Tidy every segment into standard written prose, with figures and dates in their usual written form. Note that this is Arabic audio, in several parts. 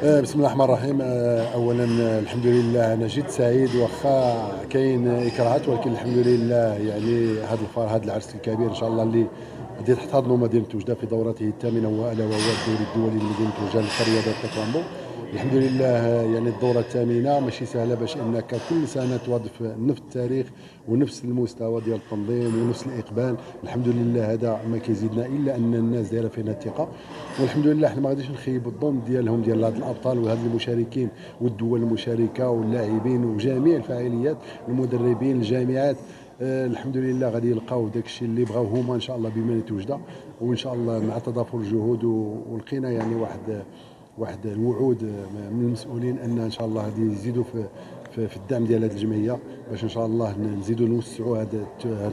بسم الله الرحمن الرحيم. اولا الحمد لله انا جد سعيد، واخا كاين اكراهات ولكن الحمد لله يعني هذا العرس الكبير ان شاء الله اللي غادي تحتضنوا مدينه وجده في دورته الثامنه، والا وهو الدوري الدولي لمدينه وجده للرياضه التايكوندو. الحمد لله. يعني الدوره الثامنه ماشي سهله باش انك كل سنه توظف نفس التاريخ ونفس المستوى ديال التنظيم ونفس الاقبال. الحمد لله هذا ما كيزيدنا الا ان الناس دايره فينا الثقه، والحمد لله احنا ما غاديش نخيبوا الظن ديالهم ديال هاد الابطال وهاد المشاركين والدول المشاركه واللاعبين وجميع الفعاليات، المدربين، الجامعات. الحمد لله غادي يلقاو داك الشيء اللي بغاو هما ان شاء الله بمدينه وجده، وان شاء الله مع تضافر الجهود ولقينا يعني واحد الوعود من المسؤولين ان شاء الله غادي يزيدوا في الدعم ديال هذه الجمعيه باش ان شاء الله نزيدوا نوسعوا هذا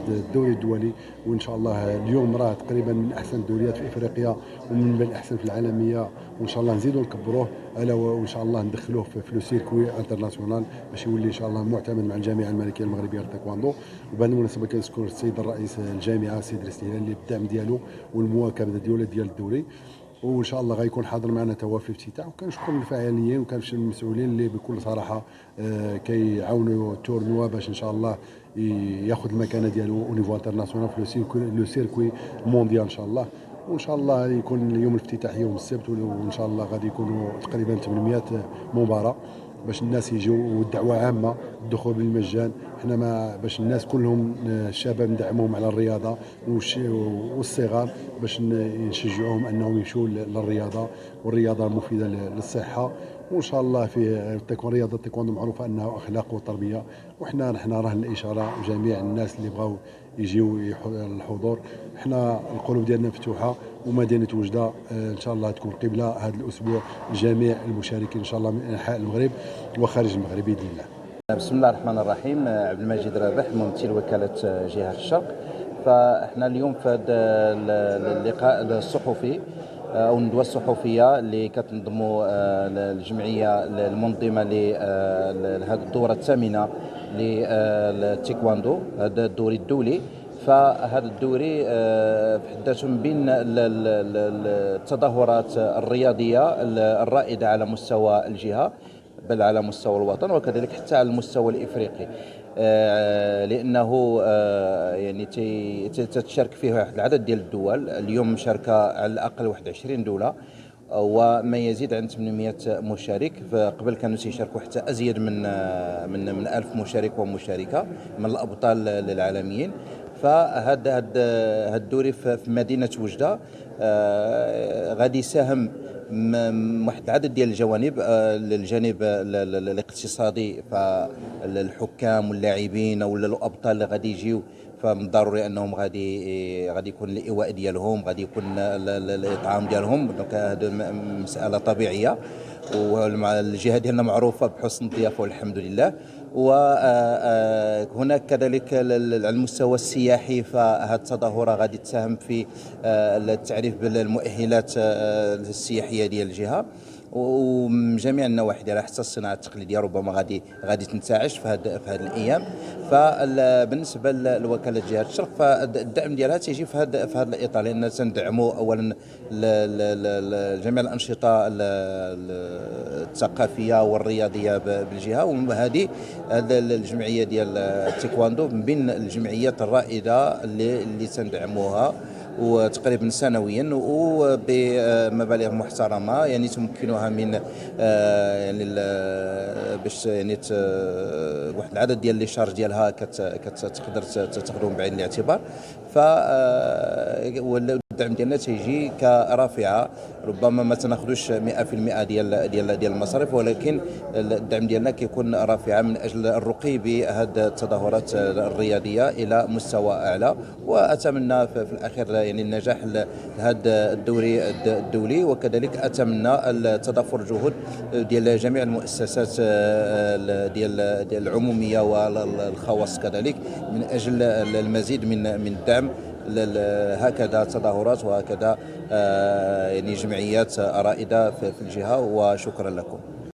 الدوري الدولي. وان شاء الله اليوم راه تقريبا من احسن الدوريات في افريقيا ومن بين الاحسن في العالميه، وان شاء الله نزيدوا نكبروه الا وان شاء الله ندخلوه في لو سيركوي انترناسيونال باش يولي ان شاء الله معتمد مع الجامعه الملكيه المغربيه للتايكواندو. وبهذه المناسبه كنشكر السيد الرئيس الجامعه السيد الاستهلال بالدعم ديالو والمواكبه ديال الدوري، وان شاء الله غيكون حاضر معنا توا في الافتتاح. وكنشكر الفاعلين وكنشكر المسؤولين اللي بكل صراحه كيعاونوا التورنوا باش ان شاء الله ياخذ المكانه ديالو او نيفو انترناسيونال في لو سيركوي مونديال ان شاء الله. وان شاء الله يكون يوم الافتتاح يوم السبت، وان شاء الله غادي يكونوا تقريبا 800 مباراه باش الناس يجوا، والدعوه عامه الدخول بالمجان. حنا ما باش الناس كلهم الشباب ندعموهم على الرياضه والصغار باش نشجعوهم انهم يمشوا للرياضه، والرياضه مفيده للصحه. وان شاء الله في رياضه التايكوندو معروفه انها اخلاق وتربيه، وحنا رهن الاشاره جميع الناس اللي بغاو يجيو الحضور. حنا القلوب ديالنا مفتوحه، ومدينه وجده ان شاء الله تكون قبله هذا الاسبوع لجميع المشاركين ان شاء الله من انحاء المغرب وخارج المغرب باذن الله. بسم الله الرحمن الرحيم. عبد المجيد رابح، ممثل وكالة جهة الشرق. فاحنا اليوم في هذا اللقاء الصحفي او الندوه الصحفيه اللي كتنظموا الجمعيه المنظمه لهذه الدوره الثامنه للتايكواندو، هذا الدوري الدولي. فهذا الدوري في حد ذاته من بين التظاهرات الرياضيه الرائده على مستوى الجهه، بل على مستوى الوطن وكذلك حتى على المستوى الافريقي. لانه يعني تتشارك فيه واحد العدد ديال الدول. اليوم مشاركه على الاقل 21 دوله وما يزيد عن 800 مشارك. فقبل كانوا تيشاركوا حتى ازيد من 1000 مشارك ومشاركه من الابطال العالميين. فهذا الدوري في مدينه وجده غادي يساهم واحد العدد ديال الجوانب. الجانب الاقتصادي، فالحكام واللاعبين ولا الابطال اللي غادي يجيو فمن الضروري انهم غادي يكون الايواء ديالهم، غادي يكون الاطعام ديالهم. دونك هذه مساله طبيعيه، والجهه ديالنا معروفه بحسن الضيافه والحمد لله. وهناك كذلك على المستوى السياحي، فهذه التظاهره غادي تساهم في التعريف بالمؤهلات السياحيه ديال الجهه ومن جميع النواحي ديالها، حتى الصناعه التقليديه ربما غادي تنتعش في هذه الايام. فبالنسبه لوكاله جهه الشرق، فالدعم ديالها تيجي في هذا الاطار، لان تندعموا اولا جميع الانشطه الثقافيه والرياضيه بالجهه. وهذه الجمعيه ديال التايكواندو من بين الجمعيات الرائده اللي تندعموها وتقريبا سنويا وبمبالغ محترمه، يعني تمكنها من يعني باش يعني واحد العدد ديال لي شارج ديالها كتقدر تاخذهم بعين الاعتبار. ف الدعم ديالنا تيجي كرافعه، ربما ما تناخذوش 100% ديال المصاريف، ولكن الدعم ديالنا كيكون رافعه من اجل الرقي بهذه التظاهرات الرياضيه الى مستوى اعلى. واتمنى في الاخير يعني النجاح لهذا الدوري الدولي، وكذلك اتمنى تضافر الجهود ديال جميع المؤسسات ديال العموميه والخواص كذلك من اجل المزيد من الدعم هكذا تظاهرات وهكذا يعني جمعيات رائده في الجهه. وشكرا لكم.